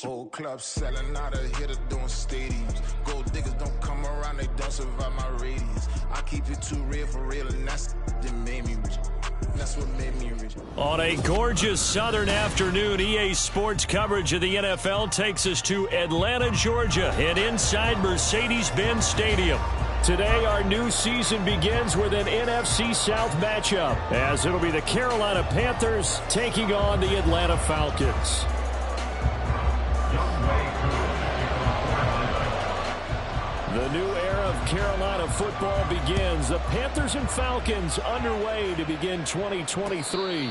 Whole club selling out of here to doing stadiums. Gold diggers don't come around, they don't survive my radius. I keep it too real for real, and that's that made me rich. That's what made me rich. On a gorgeous southern afternoon, EA Sports coverage of the NFL takes us to Atlanta, Georgia, and inside Mercedes-Benz Stadium. Today, our new season begins with an NFC South matchup, as it'll be the Carolina Panthers taking on the Atlanta Falcons. The new era of Carolina football begins. The Panthers and Falcons underway to begin 2023.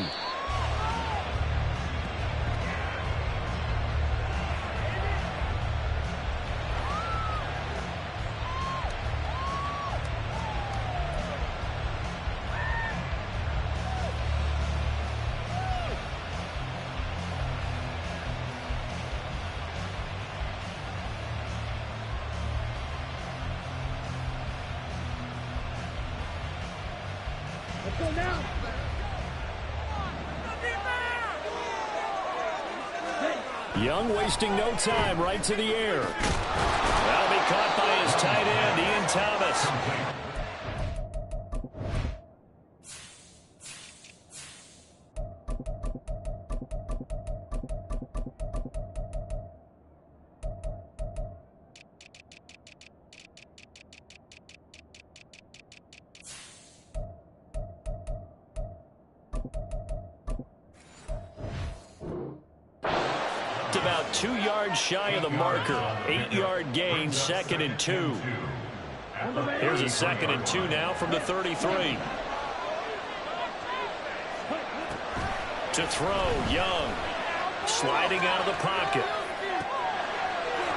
Young wasting no time, right to the air. That'll be caught by his tight end, Ian Thomas. About 2 yards shy of the marker. 8-yard gain, 2nd and 2. Here's a 2nd and 2 now from the 33. To throw, Young. Sliding out of the pocket.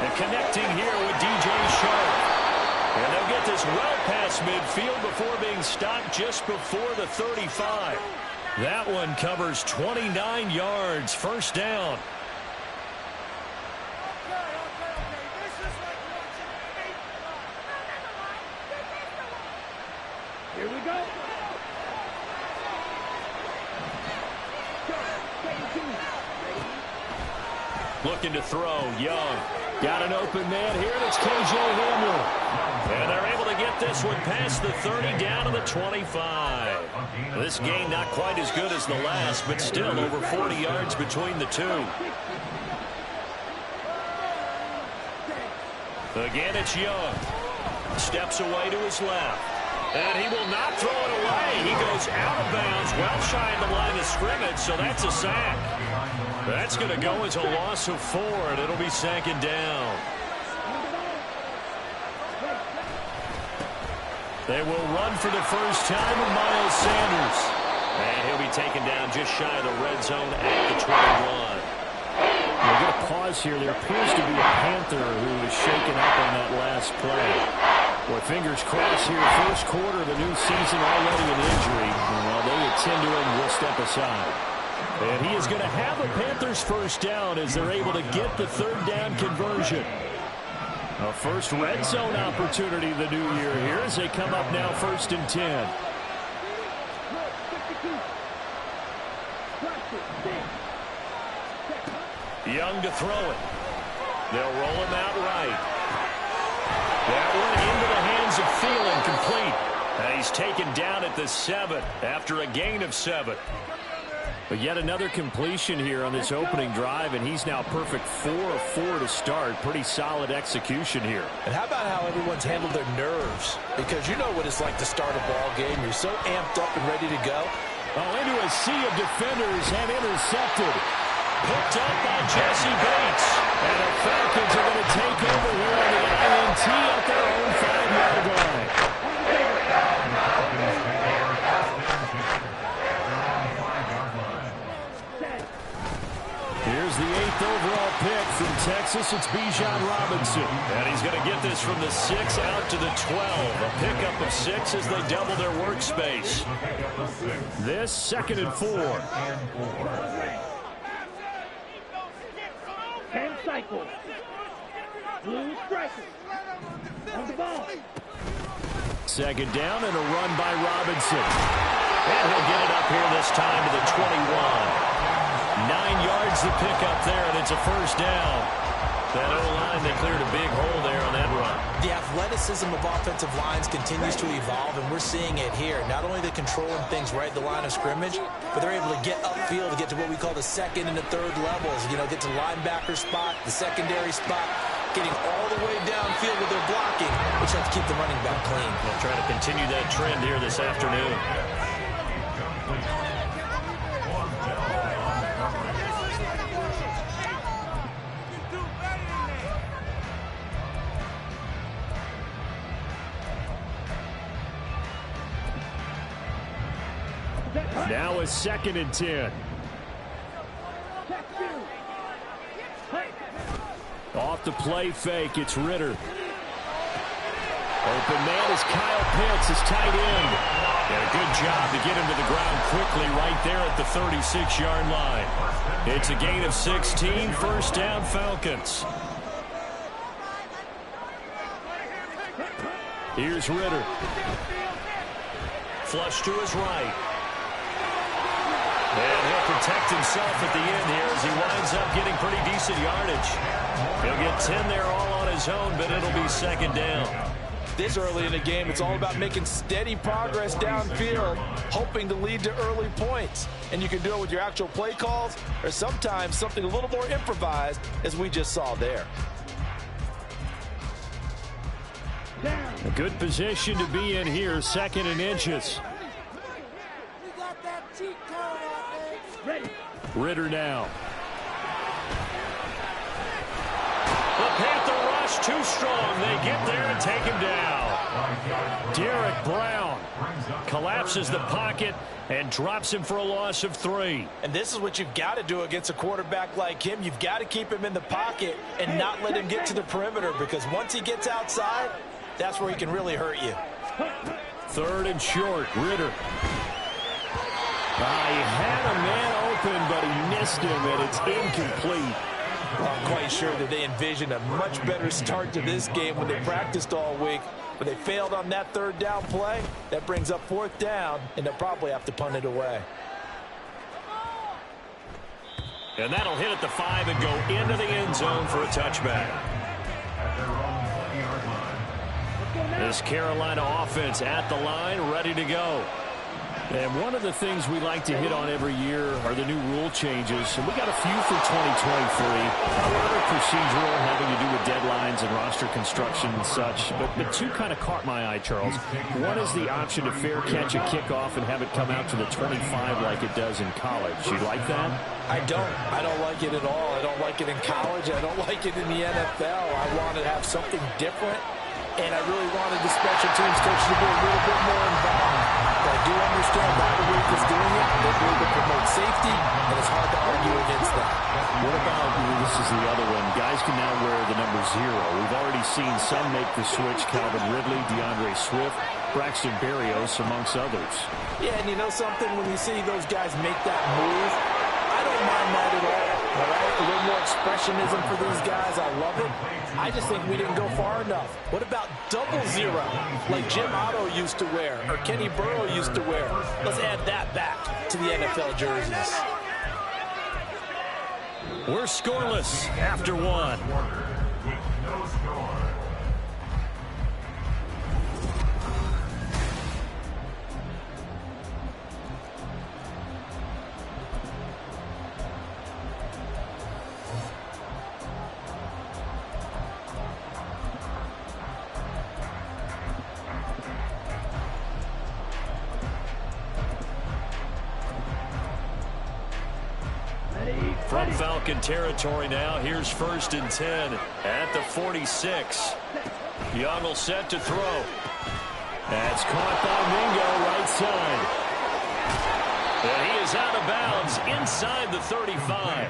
And connecting here with DJ Sharp. And they'll get this well past midfield before being stopped just before the 35. That one covers 29 yards. First down. Here we go. Looking to throw, Young. Got an open man here, and it's KJ Hamler. And they're able to get this one past the 30 down to the 25. This gain not quite as good as the last, but still over 40 yards between the two. Again, it's Young. Steps away to his left. And he will not throw it away. He goes out of bounds, well shy of the line of scrimmage, so that's a sack. That's going to go as a loss of 4, and it'll be 2nd down. They will run for the first time with Miles Sanders. And he'll be taken down just shy of the red zone at the 21. We're going to pause here. There appears to be a Panther who was shaken up on that last play. Well, fingers crossed here. First quarter of the new season, already an injury. And while they attend to him, we'll step aside. And he is going to have the Panthers first down as they're able to get the 3rd down conversion. A first red zone opportunity the new year here as they come up now 1st and 10. Young to throw it. They'll roll him out right. That one into the hands of Thielen, complete. And he's taken down at the 7 after a gain of 7. But yet another completion here on this opening drive, and he's now perfect 4 of 4 to start. Pretty solid execution here. And how about how everyone's handled their nerves? Because you know what it's like to start a ball game. You're so amped up and ready to go. Oh, into a sea of defenders and intercepted. Picked up by Jesse Bates. And the Falcons are going to take over here on the INT at their own 5-yard line. Here's the 8th overall pick from Texas. It's Bijan Robinson. And he's going to get this from the 6 out to the 12. A pickup of 6 as they double their workspace. This 2nd and 4. 10 cycles. Blue striker. On the ball. 2nd down and a run by Robinson. And he'll get it up here this time to the 21. 9 yards to pick up there, and it's a first down. That O-line, they cleared a big hole there on that run. The athleticism of offensive lines continues to evolve, and we're seeing it here. Not only the controlling things right at the line of scrimmage, but they're able to get upfield to get to what we call the second and the third levels. You know, get to the linebacker spot, the secondary spot, getting all the way downfield with their blocking, which helps keep the running back clean. They'll try to continue that trend here this afternoon. Now a 2nd and 10. Off the play fake, it's Ritter. Open man is Kyle Pitts, his tight end. And a good job to get him to the ground quickly right there at the 36-yard line. It's a gain of 16, first down Falcons. Here's Ritter. Flush to his right. And he'll protect himself at the end here as he winds up getting pretty decent yardage. He'll get 10 there all on his own, but it'll be second down. This early in the game, it's all about making steady progress downfield, hoping to lead to early points. And you can do it with your actual play calls or sometimes something a little more improvised, as we just saw there. A good position to be in here, 2nd and inches. Ritter now. The Panther rush too strong. They get there and take him down. Derek Brown Collapses the pocket and drops him for a loss of 3. And this is what you've got to do against a quarterback like him. You've got to keep him in the pocket and not let him get to the perimeter, because once he gets outside, that's where he can really hurt you. 3rd and short, Ritter. He had a man open, but he missed him, and it's incomplete. Well, I'm quite sure that they envisioned a much better start to this game when they practiced all week, but they failed on that 3rd down play. That brings up 4th down, and they'll probably have to punt it away. And that'll hit at the 5 and go into the end zone for a touchback. This Carolina offense at the line, ready to go. And one of the things we like to hit on every year are the new rule changes. And we got a few for 2023. A lot of procedural, having to do with deadlines and roster construction and such. But 2 kind of caught my eye, Charles. One is the option to fair catch a kickoff and have it come out to the 25 like it does in college. You like that? I don't. I don't like it at all. I don't like it in college. I don't like it in the NFL. I want to have something different. And I really wanted the special teams coach to be a little bit more involved. But I do understand why the league is doing it. They're doing it to promote safety, and it's hard to argue against that. What about, this is the other one, guys can now wear the number 0. We've already seen some make the switch, Calvin Ridley, DeAndre Swift, Braxton Berrios, amongst others. Yeah, and you know something? When you see those guys make that move, I don't mind that at all. All right? A little more expressionism for these guys. I love it. I just think we didn't go far enough. What about 00, like Jim Otto used to wear or Kenny Burrow used to wear? Let's add that back to the NFL jerseys. We're scoreless after 1. From Falcon territory now, here's 1st and 10 at the 46. Young will set to throw. That's caught by Mingo, right side. And he is out of bounds inside the 35.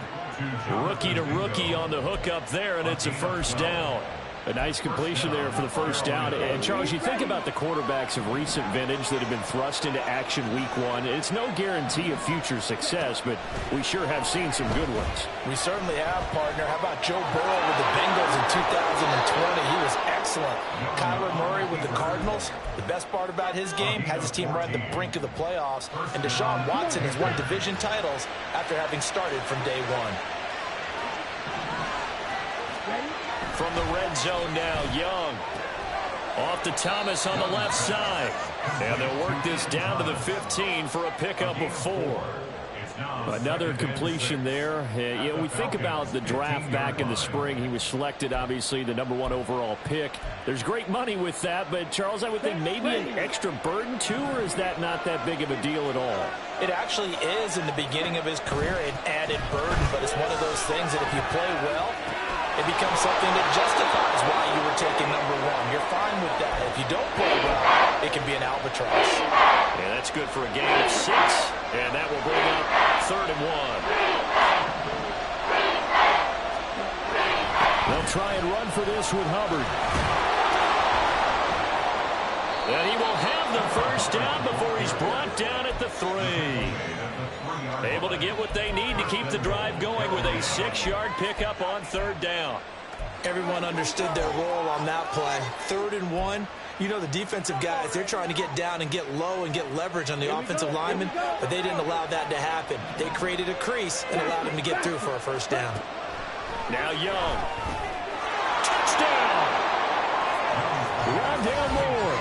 Rookie to rookie on the hook up there, and it's a first down. A nice completion there for the first down. And, Charles, you think about the quarterbacks of recent vintage that have been thrust into action week one. It's no guarantee of future success, but we sure have seen some good ones. We certainly have, partner. How about Joe Burrow with the Bengals in 2020? He was excellent. Kyler Murray with the Cardinals. The best part about his game, has his team right at the brink of the playoffs. And Deshaun Watson has won division titles after having started from day one. From the red zone now, Young. Off to Thomas on the left side. And they'll work this down to the 15 for a pickup of 4. Another completion there. You know, we think about the draft back in the spring. He was selected, obviously, the #1 overall pick. There's great money with that, but, Charles, I would think maybe an extra burden, too, or is that not that big of a deal at all? It actually is in the beginning of his career, an added burden, but it's one of those things that if you play well, it becomes something that justifies why you were taken #1. You're fine with that. If you don't play well, it can be an albatross. Yeah, that's good for a gain of 6, and that will bring up 3rd and 1. They'll try and run for this with Hubbard. And he will have the first down before he's brought down at the 3. Able to get what they need to keep the drive going with a 6-yard pickup on 3rd down. Everyone understood their role on that play. 3rd and 1. You know, the defensive guys, they're trying to get down and get low and get leverage on the offensive lineman, but they didn't allow that to happen. They created a crease and allowed him to get through for a first down. Now Young. Touchdown! Rondale Moore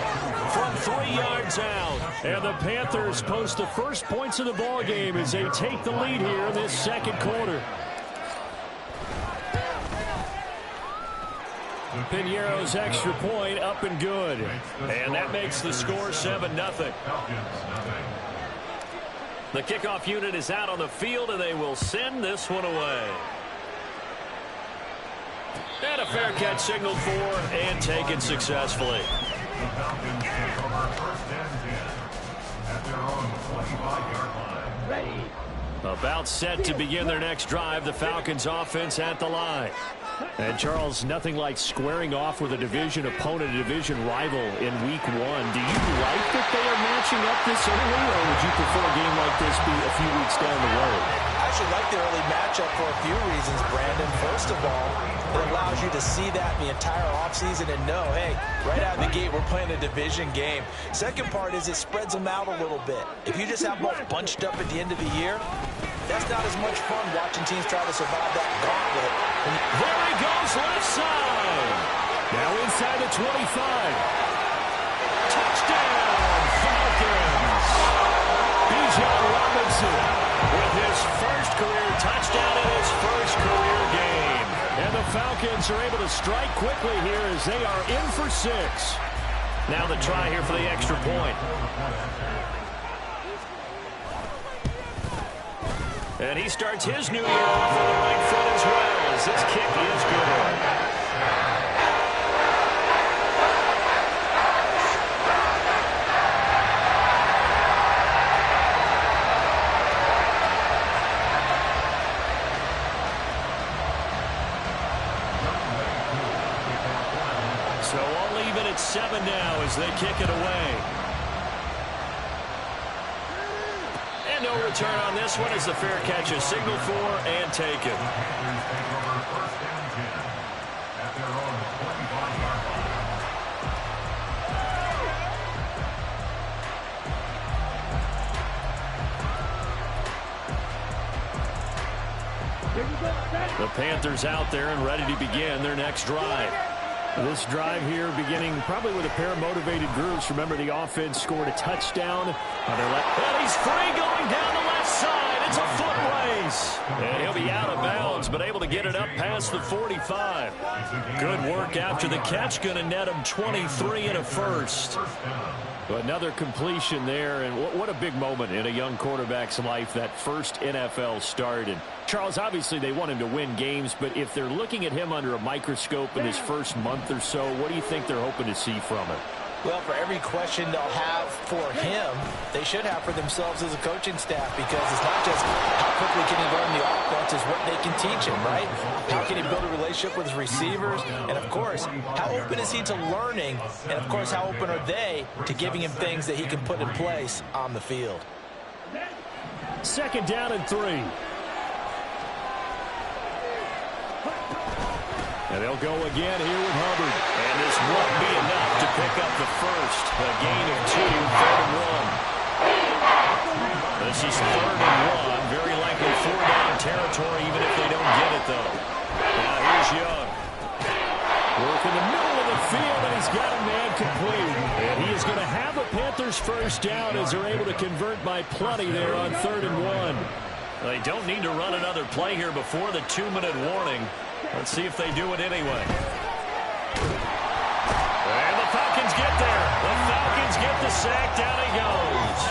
from 3 yards out. And the Panthers post the first points of the ball game as they take the lead here in this second quarter. Piñeiro's extra point up and good. And that makes the score 7-0. The kickoff unit is out on the field, and they will send this one away. And a fair catch signaled for and taken successfully. About set to begin their next drive, the Falcons offense at the line. And, Charles, nothing like squaring off with a division opponent, a division rival in week 1. Do you like that they are matching up this early, or would you prefer a game like this be a few weeks down the road? I actually like the early matchup for a few reasons, Brandon. First of all, it allows you to see that the entire offseason and know, hey, right out of the gate, we're playing a division game. Second part is it spreads them out a little bit. If you just have both bunched up at the end of the year, that's not as much fun watching teams try to survive that gauntlet. There he goes, left side. Now inside the 25. Touchdown, Falcons. Bijan Robinson with his first career touchdown in his first career game. And the Falcons are able to strike quickly here as they are in for 6. Now the try here for the extra point. And he starts his new year off on the right foot as well, as this kick is good. So all even at 7 now as they kick it away. And no return on this one as the fair catch is signaled for and taken. The Panthers out there and ready to begin their next drive. This drive here beginning probably with a pair of motivated groups. Remember, the offense scored a touchdown on their left. And he's free going down the left side. It's a foot race. And he'll be out of bounds, but able to get it up past the 45. Good work after the catch. Going to net him 23 and a first. Another completion there, and what a big moment in a young quarterback's life, that first NFL start. And Charles, obviously they want him to win games, but if they're looking at him under a microscope in his first month or so, what do you think they're hoping to see from him? Well, for every question they'll have for him, they should have for themselves as a coaching staff, because it's not just how quickly can he learn the offense, it's what they can teach him, right? How can he build a relationship with his receivers? And, of course, how open is he to learning? And, of course, how open are they to giving him things that he can put in place on the field? 2nd down and 3. And they'll go again here with Hubbard. And this won't be enough to pick up the first. A gain of 2, 3rd and 1. This is 3rd and 1. Very likely 4-down territory, even if they don't get it, though. Now here's Young. Work in the middle of the field, and he's got a man complete. And he is going to have the Panthers first down as they're able to convert by plenty there on 3rd and 1. They don't need to run another play here before the 2-minute warning. Let's see if they do it anyway. And the Falcons get there. The Falcons get the sack. Down he goes.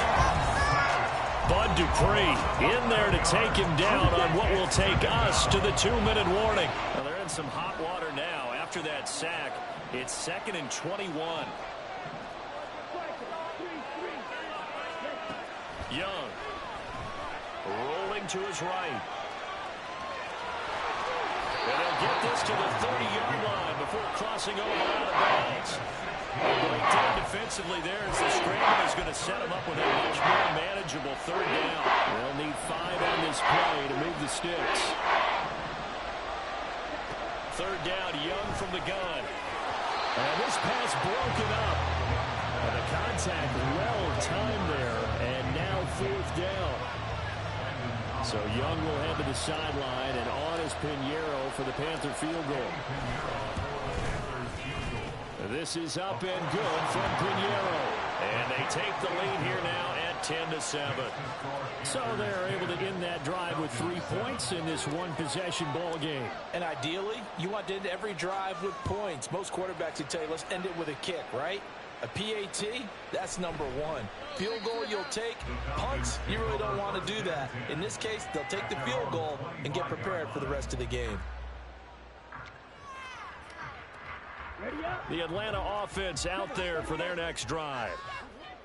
Bud Dupree in there to take him down on what will take us to the 2-minute warning. Well, they're in some hot water now. After that sack, it's 2nd and 21. Young rolling to his right. And they'll get this to the 30-yard line before crossing over out of bounds. Break down defensively there as the scramble is going to set them up with a much more manageable 3rd down. They'll need 5 on this play to move the sticks. 3rd down, Young from the gun. And this pass broken up. And the contact well timed there. And now 4th down. So Young will head to the sideline, and on is Pinheiro for the Panther field goal. This is up and good from Pinheiro. And they take the lead here now at 10-7. So they're able to end that drive with 3 points in this one-possession ball game. And ideally, you want to end every drive with points. Most quarterbacks would tell you, let's end it with a kick, right? A PAT, that's number 1. Field goal you'll take. Punts, you really don't want to do that. In this case, they'll take the field goal and get prepared for the rest of the game. The Atlanta offense out there for their next drive.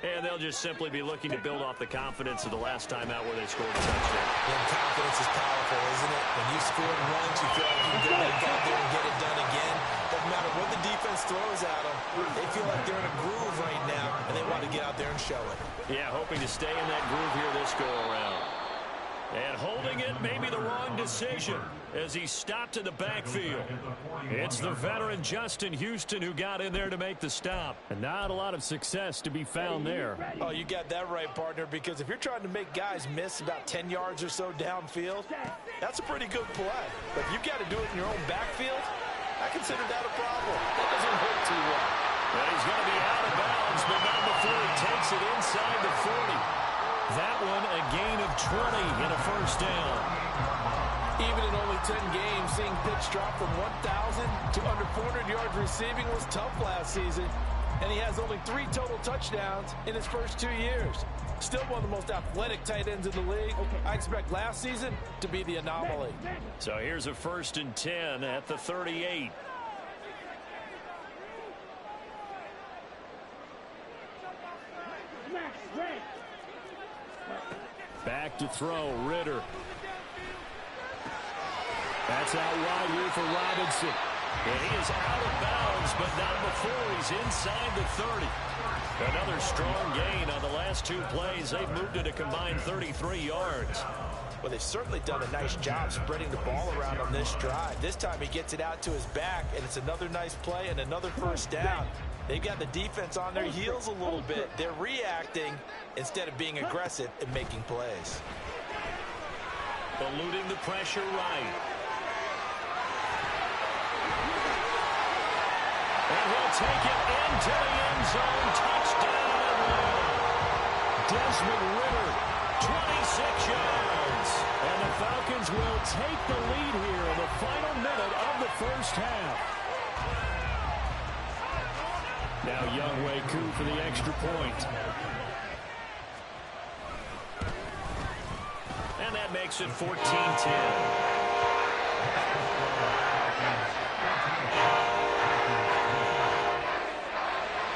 And they'll just simply be looking to build off the confidence of the last time out where they scored a touchdown. And confidence is powerful, isn't it? When you score once, you feel like you can go back out there and get it done again. Doesn't matter what the defense throws at them. They feel like they're in a groove right now, and they want to get out there and show it. Yeah, hoping to stay in that groove here this go-around. And holding it may be the wrong decision as he stopped in the backfield. It's the veteran Justin Houston who got in there to make the stop. And not a lot of success to be found there. Oh, you got that right, partner, because if you're trying to make guys miss about 10 yards or so downfield, that's a pretty good play. But if you've got to do it in your own backfield, I consider that a problem. That doesn't hurt too well. And he's going to be out of bounds, but not before he takes it inside the 40. That one a gain of 20 and a first down. Even in only 10 games, seeing pitch drop from 1,000 to under 400 yards receiving was tough last season. And he has only 3 total touchdowns in his first 2 years. Still one of the most athletic tight ends in the league. I expect last season to be the anomaly. So here's a 1st and 10 at the 38. Back to throw, Ritter. That's out wide here for Robinson. And he is out of bounds, but not before he's inside the 30. Another strong gain on the last 2 plays. They've moved it a combined 33 yards. Well, they've certainly done a nice job spreading the ball around on this drive. This time he gets it out to his back, and it's another nice play and another first down. They've got the defense on their heels a little bit. They're reacting instead of being aggressive and making plays. Eluding the pressure right. And he'll take it into the end zone. Touchdown, Atlanta. Desmond Ritter, 26 yards. And the Falcons will take the lead here in the final minute of the first half. Now Younghoe Koo for the extra point. And that makes it 14-10.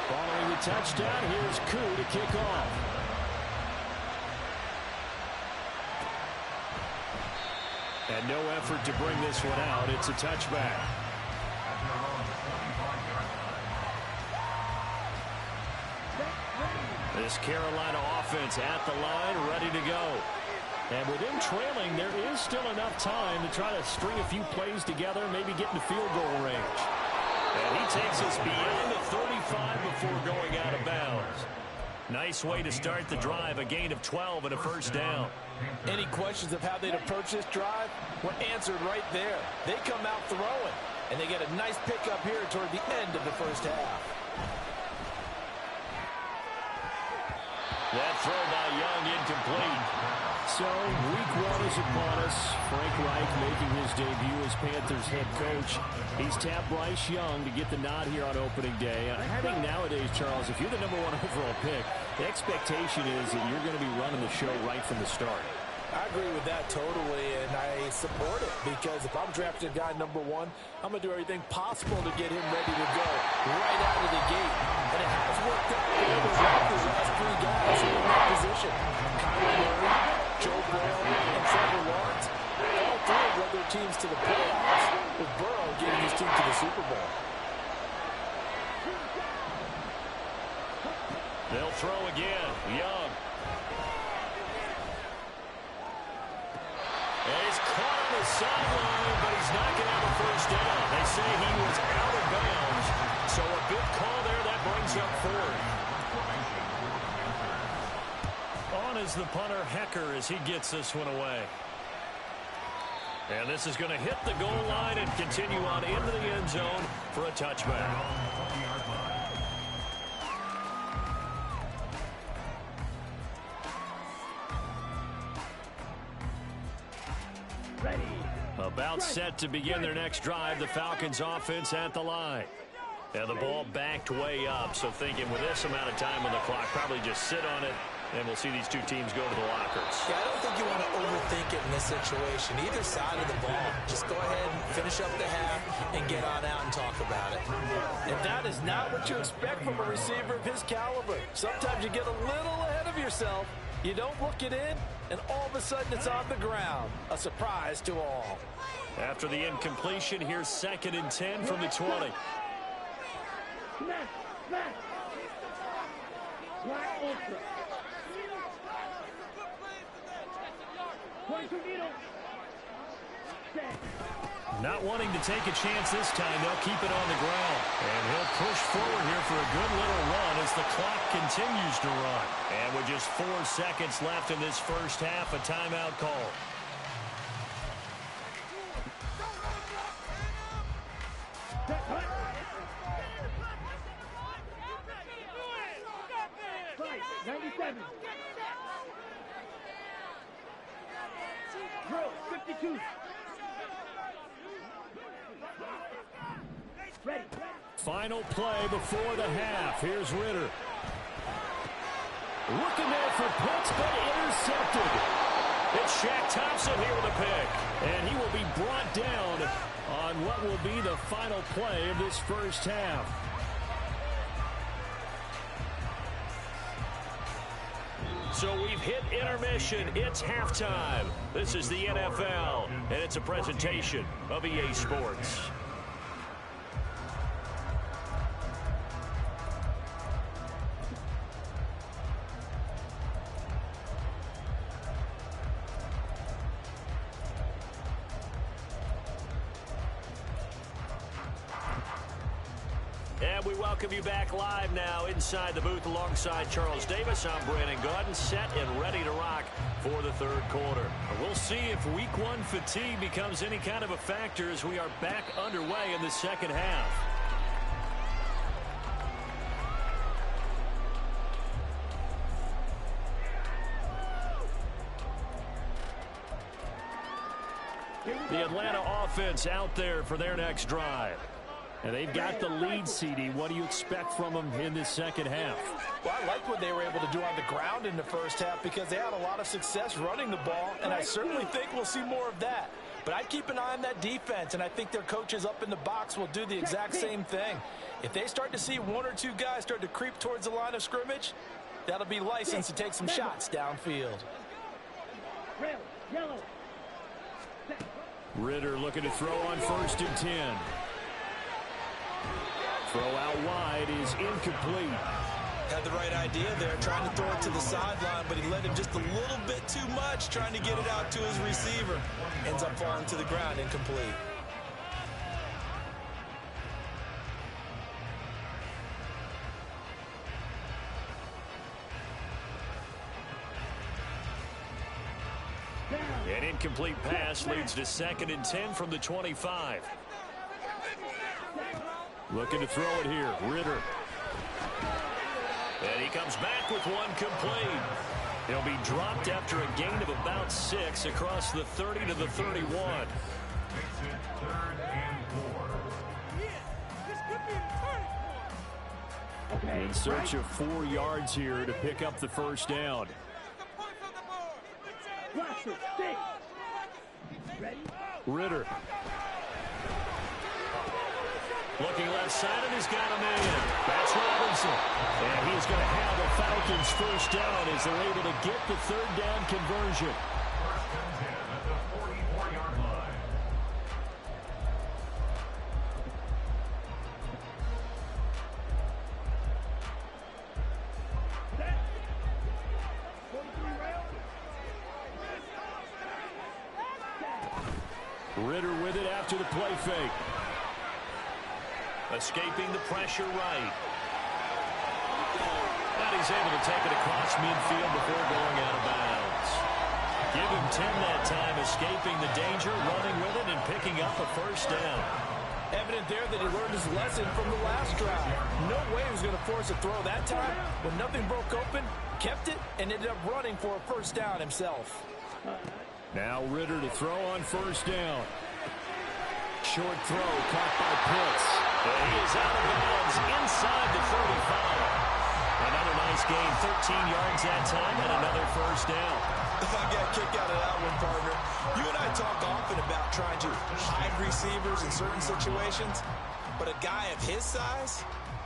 Following the touchdown. Here's Koo to kick off. And no effort to bring this one out. It's a touchback. This Carolina offense at the line, ready to go. And with him trailing, there is still enough time to try to string a few plays together, maybe get into field goal range. And he takes us beyond the 35 before going out of bounds. Nice way to start the drive, a gain of 12 and a first down. Any questions of how they'd approach this drive were answered right there. They come out throwing, and they get a nice pickup here toward the end of the first half. That throw by Young incomplete. So, week one is upon us. Frank Reich making his debut as Panthers head coach. He's tapped Bryce Young to get the nod here on opening day. I think nowadays, Charles, if you're the #1 overall pick, the expectation is that you're going to be running the show right from the start. I agree with that totally, and I support it, because if I'm drafting guy #1, I'm going to do everything possible to get him ready to go right out of the gate. And it has worked out for the Raptors' last 3 guys who are in that position. Kyler Murray, Joe Burrow, and Trevor Lawrence. All 3 have led their teams to the playoffs, with Burrow getting his team to the Super Bowl. They'll throw again. Young. And he's caught on the sideline, but he's not going to have a first down. They say he was out of bounds. So a good call there. That brings up 4th. On is the punter, Hecker, as he gets this one away. And this is going to hit the goal line and continue on into the end zone for a touchback. About set to begin their next drive, the Falcons offense at the line. And the ball backed way up, so thinking with this amount of time on the clock, probably just sit on it, and we'll see these 2 teams go to the lockers. Yeah, I don't think you want to overthink it in this situation. Either side of the ball, just go ahead and finish up the half and get on out and talk about it. And that is not what you expect from a receiver of his caliber. Sometimes you get a little ahead of yourself. You don't look it in, and all of a sudden it's on the ground. A surprise to all. After the incompletion, here's 2nd and 10 from the 20. Not wanting to take a chance this time, they'll keep it on the ground. And he'll push forward here for a good little run as the clock continues to run. And with just 4 seconds left in this first half, a timeout call. Final play before the half. Here's Ritter. Looking there for Pitts, but intercepted. It's Shaq Thompson here with a pick. And he will be brought down on what will be the final play of this first half. So we've hit intermission. It's halftime. This is the NFL, and it's a presentation of EA Sports. And we welcome you back live now inside the booth alongside Charles Davis. I'm Brandon Gaudin, set and ready to rock for the 3rd quarter. We'll see if week 1 fatigue becomes any kind of a factor as we are back underway in the second half. The Atlanta offense out there for their next drive. And they've got the lead, CD. What do you expect from them in this second half? Well, I like what they were able to do on the ground in the first half because they had a lot of success running the ball, and I certainly think we'll see more of that. But I'd keep an eye on that defense, and I think their coaches up in the box will do the exact same thing. If they start to see one or two guys start to creep towards the line of scrimmage, that'll be license to take some shots downfield. Red, yellow. Ritter looking to throw on 1st and 10. Throw out wide is incomplete. Had the right idea there, trying to throw it to the sideline, but he let him just a little bit too much, trying to get it out to his receiver. Ends up falling to the ground, incomplete. An incomplete pass leads to 2nd and 10 from the 25. Looking to throw it here, Ritter. And he comes back with one complete. He'll be dropped after a gain of about 6 across the 30 to the 31. In search of 4 yards here to pick up the 1st down. Ritter. Looking left side, and he's got him in. That's Robinson. And he's going to have the Falcons 1st down as they're able to get the 3rd down conversion. Ritter with it after the play fake. Escaping the pressure right. And he's able to take it across midfield before going out of bounds. Give him 10 that time, escaping the danger, running with it, and picking up a 1st down. Evident there that he learned his lesson from the last drive. No way he was going to force a throw that time. When nothing broke open, kept it, and ended up running for a 1st down himself. Now Ritter to throw on 1st down. Short throw caught by Pitts. And he is out of bounds inside the 35. Another nice gain, 13 yards that time, and another 1st down. I got a kick out of that one, partner. You and I talk often about trying to hide receivers in certain situations, but a guy of his size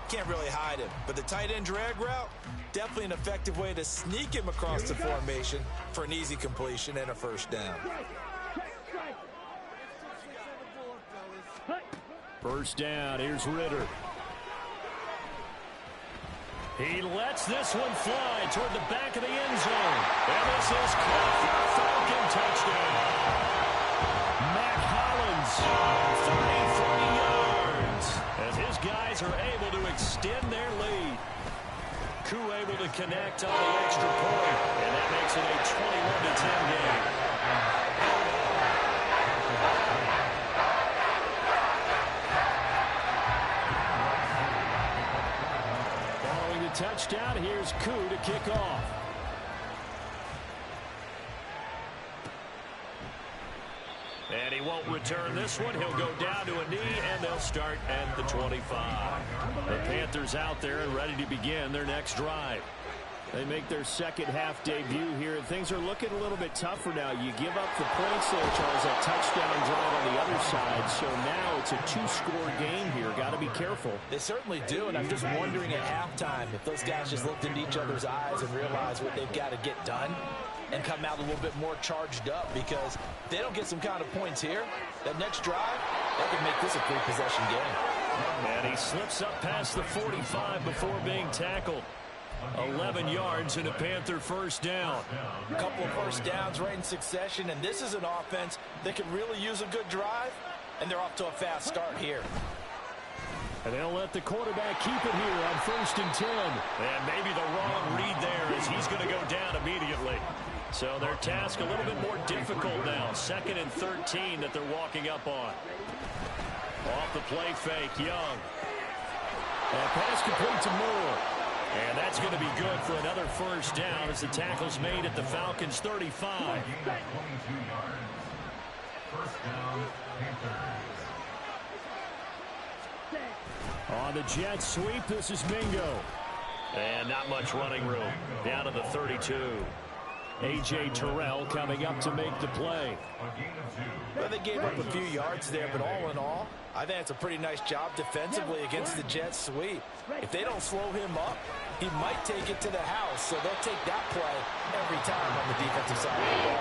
can't really hide him. But the tight end drag route, definitely an effective way to sneak him across the formation for an easy completion and a 1st down. 1st down, here's Ritter. He lets this one fly toward the back of the end zone. And this is caught for a Falcon touchdown. Matt Hollins, 33 yards, as his guys are able to extend their lead. Koo able to connect on the extra point, and that makes it a 21-10 game. Touchdown. Here's Koo to kick off. And he won't return this one. He'll go down to a knee, and they'll start at the 25. The Panthers out there and ready to begin their next drive. They make their 2nd half debut here, and things are looking a little bit tougher now. You give up the points there, Charles, that touchdown drive on the other side. So now it's a 2-score game here. Got to be careful. They certainly do, and I'm just wondering at halftime if those guys just looked into each other's eyes and realized what they've got to get done and come out a little bit more charged up, because if they don't get some kind of points here, that next drive, that could make this a 3-possession game. And he slips up past the 45 before being tackled. 11 yards and a Panther 1st down. A couple of 1st downs right in succession, and this is an offense that could really use a good drive, and they're off to a fast start here. And they'll let the quarterback keep it here on 1st and 10. And maybe the wrong read there, as he's going to go down immediately. So their task a little bit more difficult now. 2nd and 13 that they're walking up on. Off the play fake, Young. And pass complete to Moore. And that's going to be good for another 1st down as the tackle's made at the Falcons' 35. On the jet sweep, this is Mingo. And not much running room. Down to the 32. A.J. Terrell coming up to make the play. Well, they gave up a few yards there, but all in all, I think it's a pretty nice job defensively against the Jets sweep. If they don't slow him up, he might take it to the house, so they'll take that play every time on the defensive side of the ball.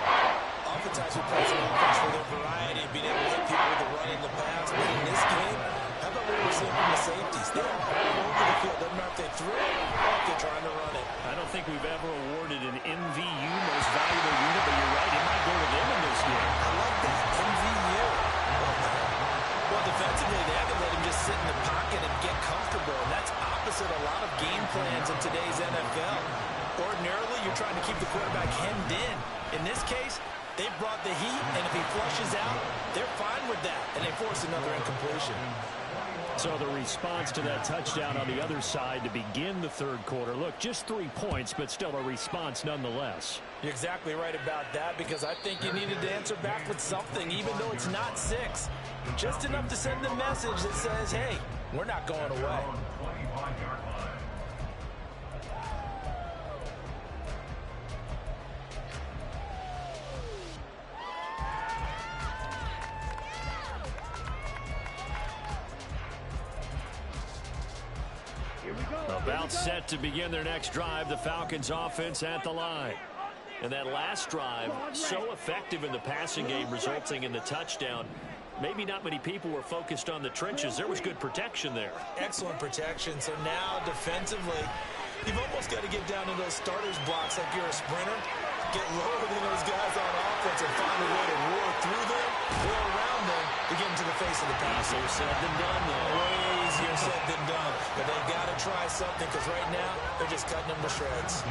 Oftentimes we play some offense for their variety of being able to hit people with the run in the pass, but in this game, how about what we're seeing from the safeties? They're all over the field. Doesn't matter if they throw it or if they're trying to run it. I don't think we've ever awarded an MVU, most valuable unit, but you're right, it might go to them in this game. I like that, MVU. Well, defensively, they haven't let him just sit in the pocket and get comfortable, and that's opposite a lot of game plans in today's NFL. Ordinarily, you're trying to keep the quarterback hemmed in. In this case, they brought the heat, and if he flushes out, they're fine with that, and they force another incompletion. So the response to that touchdown on the other side to begin the third quarter. Look, just 3 points, but still a response nonetheless. You're exactly right about that, because I think you needed to answer back with something, even though it's not 6. Just enough to send a message that says, hey, we're not going away. About set to begin their next drive, the Falcons offense at the line. And that last drive, so effective in the passing game, resulting in the touchdown. Maybe not many people were focused on the trenches. There was good protection there. Excellent protection. So now defensively, you've almost got to get down to those starters blocks like you're a sprinter. Get lower than those guys on offense and find a way to roar through them, or around them to get into the face of the pass. Easier said than done, though. Way easier said than done. But they've got to try something, because right now they're just cutting them to shreds.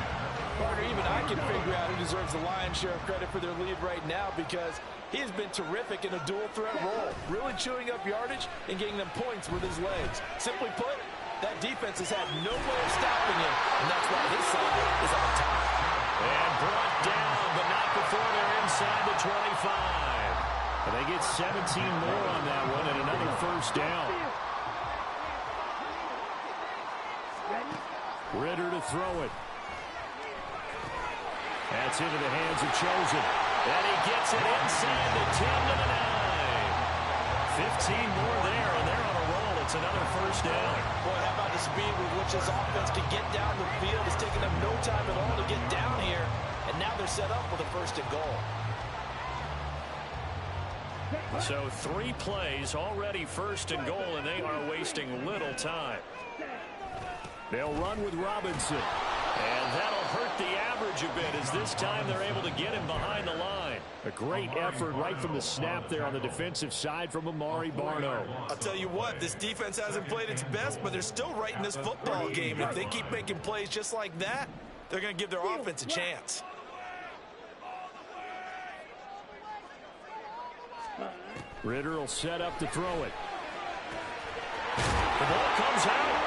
Partner, even I can figure out who deserves the lion's share of credit for their lead right now, because he has been terrific in a dual threat role, really chewing up yardage and getting them points with his legs. Simply put, that defense has had no way of stopping him, and that's why his side is on top. And brought down, but not before they're inside the 25. And they get 17 more on that one and another first down. Ritter to throw it. That's into the hands of Chosen. And he gets it inside the 10 to the 9. 15 more there, and they're on a roll. It's another first down. Boy, how about the speed with which this offense can get down the field? It's taken them no time at all to get down here, and now they're set up with a first and goal. So 3 plays, already first and goal, and they are wasting little time. They'll run with Robinson. And that'll hurt the average a bit, as this time they're able to get him behind the line. A great effort right from the snap there on the defensive side from Amari Barno. I'll tell you what, this defense hasn't played its best, but they're still right in this football game. If they keep making plays just like that, they're going to give their offense a chance. Ritter will set up to throw it. The ball comes out.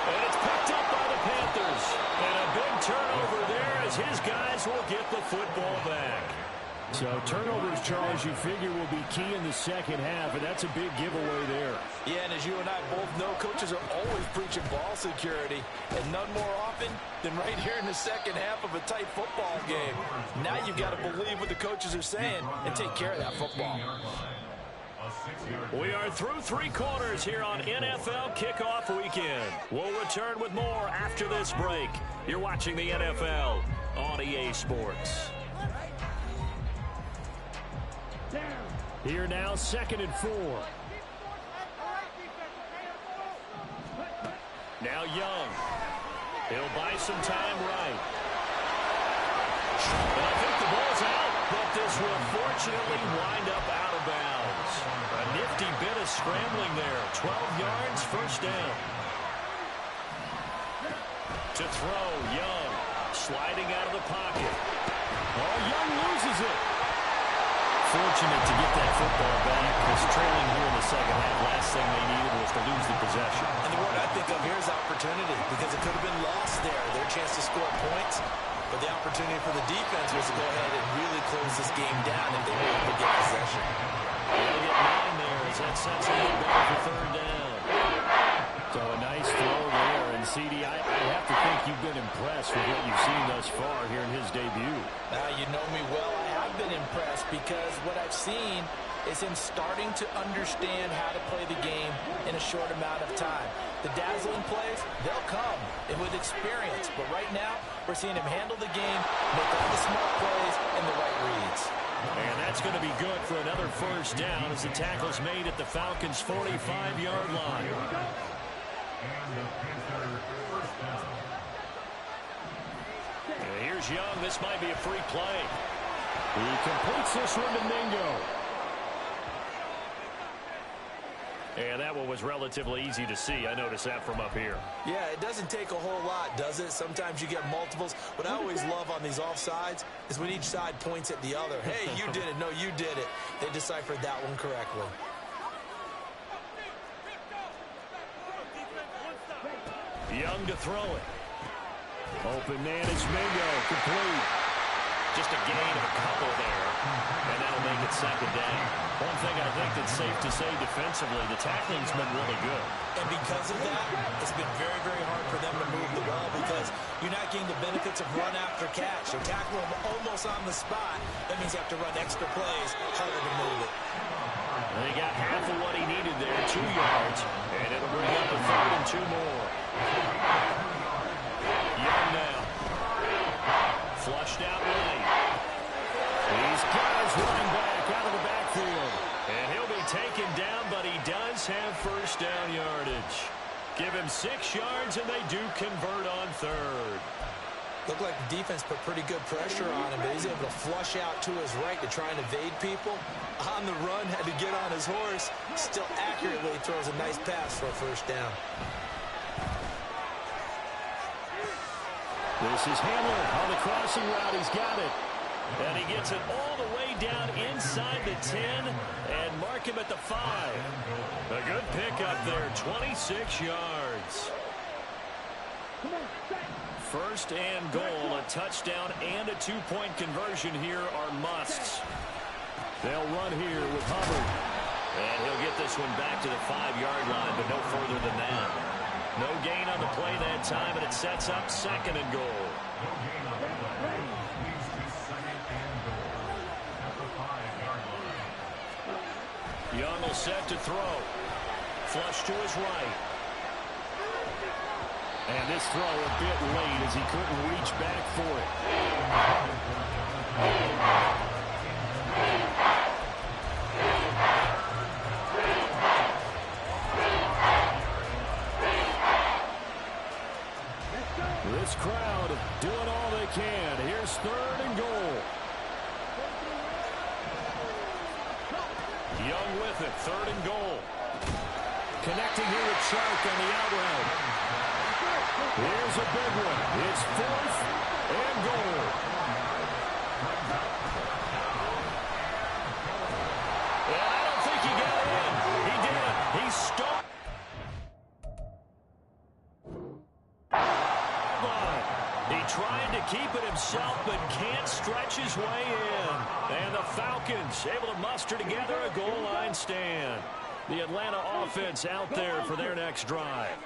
And it's picked up by the Panthers. And a big turnover there, as his guys will get the football back. So turnovers, Charles, you figure will be key in the second half, and that's a big giveaway there. Yeah, and as you and I both know, coaches are always preaching ball security, and none more often than right here in the second half of a tight football game. Now you've got to believe what the coaches are saying and take care of that football. We are through 3 quarters here on NFL Kickoff Weekend. We'll return with more after this break. You're watching the NFL on EA Sports. Here now, 2nd and 4. Now Young. He'll buy some time right. And I think the ball's out, but this will fortunately wind up out of bounds. A nifty bit of scrambling there. 12 yards, first down. To throw, Young. Sliding out of the pocket. Oh, Young loses it. Fortunate to get that football back, because trailing here in the second half, last thing they needed was to lose the possession. And the word I think of here is opportunity, because it could have been lost there. Their chance to score points, but the opportunity for the defense was to go ahead and really close this game down if they were able to get possession. They'll get 9 there as that sets them up better for third down. So a nice throw there, and CD, I have to think you've been impressed with what you've seen thus far here in his debut. You know me well. I have been impressed because what I've seen is him starting to understand how to play the game in a short amount of time. The dazzling plays, they'll come with experience. But right now, we're seeing him handle the game, make all the smart plays, and the right reads. And that's going to be good for another first down as the tackle's made at the Falcons' 45-yard line. And here's Young. This might be a free play. He completes this one to Mingo. And that one was relatively easy to see. I noticed that from up here. Yeah, it doesn't take a whole lot, does it? Sometimes you get multiples. What I always love on these offsides is when each side points at the other. Hey, you did it. No, you did it. They deciphered that one correctly. Young to throw it. Open man is Mingo. Complete. Just a gain of a couple there. And that'll make it second down. One thing I think that's safe to say defensively, the tackling's been really good. And because of that, it's been very, very hard for them to move the ball because you're not getting the benefits of run after catch. You tackle them almost on the spot. That means you have to run extra plays, harder to move it. And he got half of what he needed there, 2 yards. And it'll bring up a 3rd and 2 more. Young now. Flushed out right. He's got his running back out of the backfield. And he'll be taken down, but he does have first down yardage. Give him 6 yards, and they do convert on 3rd. Looked like the defense put pretty good pressure on him, but he's able to flush out to his right to try and evade people. On the run, had to get on his horse. Still accurately throws a nice pass for a first down. This is Hamler on the crossing route. He's got it. And he gets it all the way down inside the 10 and mark him at the 5. A good pickup there, 26 yards. First and goal, a touchdown and a 2-point conversion here are musts. They'll run here with Hubbard. And he'll get this one back to the 5-yard line, but no further than that. No gain on the play that time, and it sets up 2nd and goal. Young will set to throw. Flush to his right. And this throw a bit late as he couldn't reach back for it. This crowd doing all they can. Here's 3rd and goal. Young with it, 3rd and goal. Connecting here with Shark on the out route. Here's a big one. It's 4th and goal. And I don't think he got in. He did it. He stopped. He tried to keep it himself, but can't stretch his way in. And the Falcons able to muster together a goal line stand. The Atlanta offense out there for their next drive.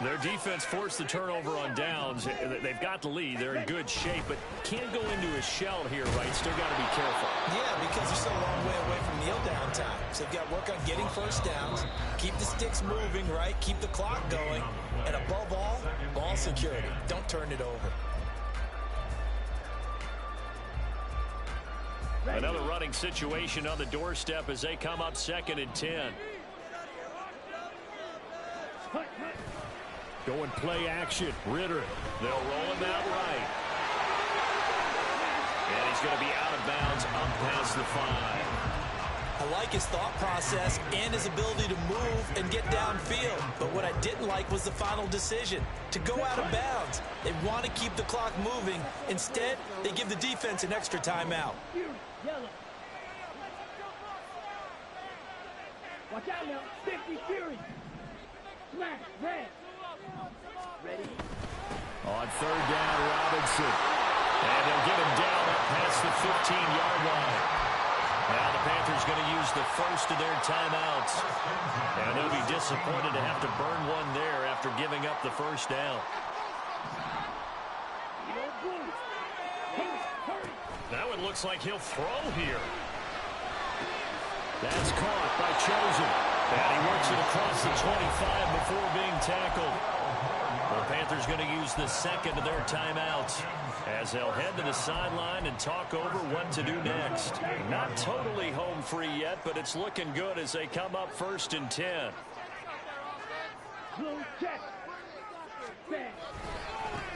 Their defense forced the turnover on downs. They've got the lead. They're in good shape, but can't go into a shell here, right? Still got to be careful. Yeah, because they're so a long way away from kneel down time. So they've got to work on getting first downs, keep the sticks moving, right? Keep the clock going. And above all, ball security. Don't turn it over. Another running situation on the doorstep as they come up 2nd and 10. Going play action. Ritter. They'll roll him out right. And he's going to be out of bounds up past the 5. I like his thought process and his ability to move and get downfield. But what I didn't like was the final decision, to go out of bounds. They want to keep the clock moving. Instead, they give the defense an extra timeout. Watch out now. 50 Fury. Smash. Red. Ready? On 3rd down, Robinson. And they'll get him down up past the 15-yard line. Now the Panthers going to use the first of their timeouts. And they'll be disappointed to have to burn one there after giving up the first down. Now it looks like he'll throw here. That's caught by Chosen. And he works it across the 25 before being tackled. The Panthers going to use the second of their timeouts as they'll head to the sideline and talk over what to do next. Not totally home free yet, but it's looking good as they come up 1st and 10.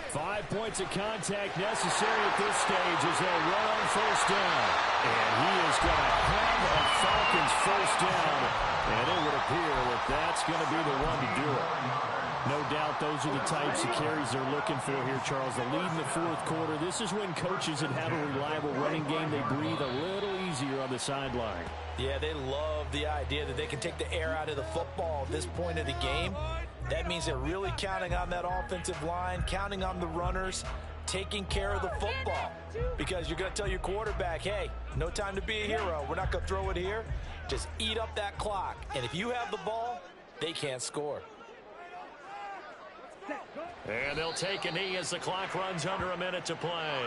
5 points of contact necessary at this stage as they'll run on 1st down. And he is going to have a Falcons 1st down. And it would appear that that's going to be the one to do it. No doubt those are the types of carries they're looking for here, Charles. The lead in the 4th quarter. This is when coaches that have a reliable running game, they breathe a little easier on the sideline. Yeah, they love the idea that they can take the air out of the football at this point of the game. That means they're really counting on that offensive line, counting on the runners, taking care of the football. Because you're going to tell your quarterback, hey, no time to be a hero. We're not going to throw it here. Just eat up that clock. And if you have the ball, they can't score. And they'll take a knee as the clock runs under a minute to play.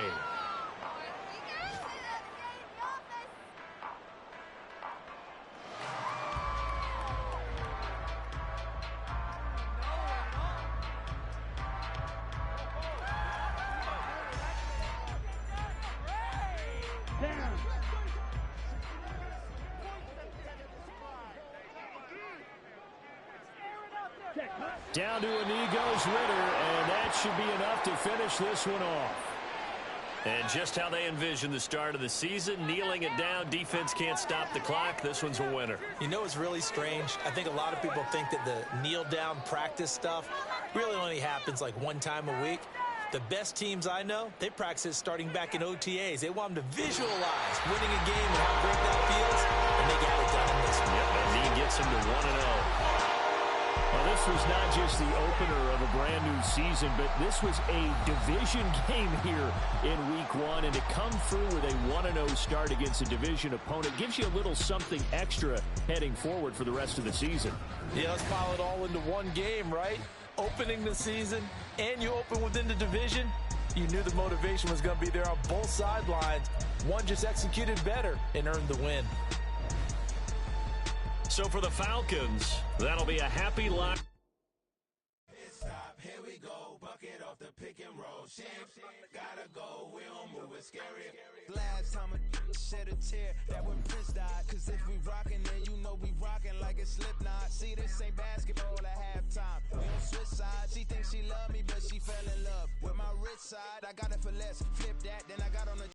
Down to a knee goes Ritter, and that should be enough to finish this one off. And just how they envision the start of the season, kneeling it down, defense can't stop the clock. This one's a winner. You know, it's really strange. I think a lot of people think that the kneel-down practice stuff really only happens like one time a week. The best teams I know, they practice it starting back in OTAs. They want them to visualize winning a game and how great that feels, and they got it done in this one. Yep, and knee gets them to 1-0. Well, this was not just the opener of a brand new season, but this was a division game here in week 1, and to come through with a 1-0 start against a division opponent gives you a little something extra heading forward for the rest of the season. Yeah, let's pile it all into one game, right? Opening the season, and you open within the division. You knew the motivation was going to be there on both sidelines. One just executed better and earned the win. So for the Falcons, that'll be a happy lot. Stop, here we go, bucket off the pick and roll. Gotta go, we don't move it scary. Last time a shed a tear, that when Prince died. Cause if we rockin', then you know we rockin' like a Slipknot. See, this ain't basketball at halftime. We on switch sides. She thinks she love me, but she fell in love with my rich side. I got it for less, flip that, then I got on the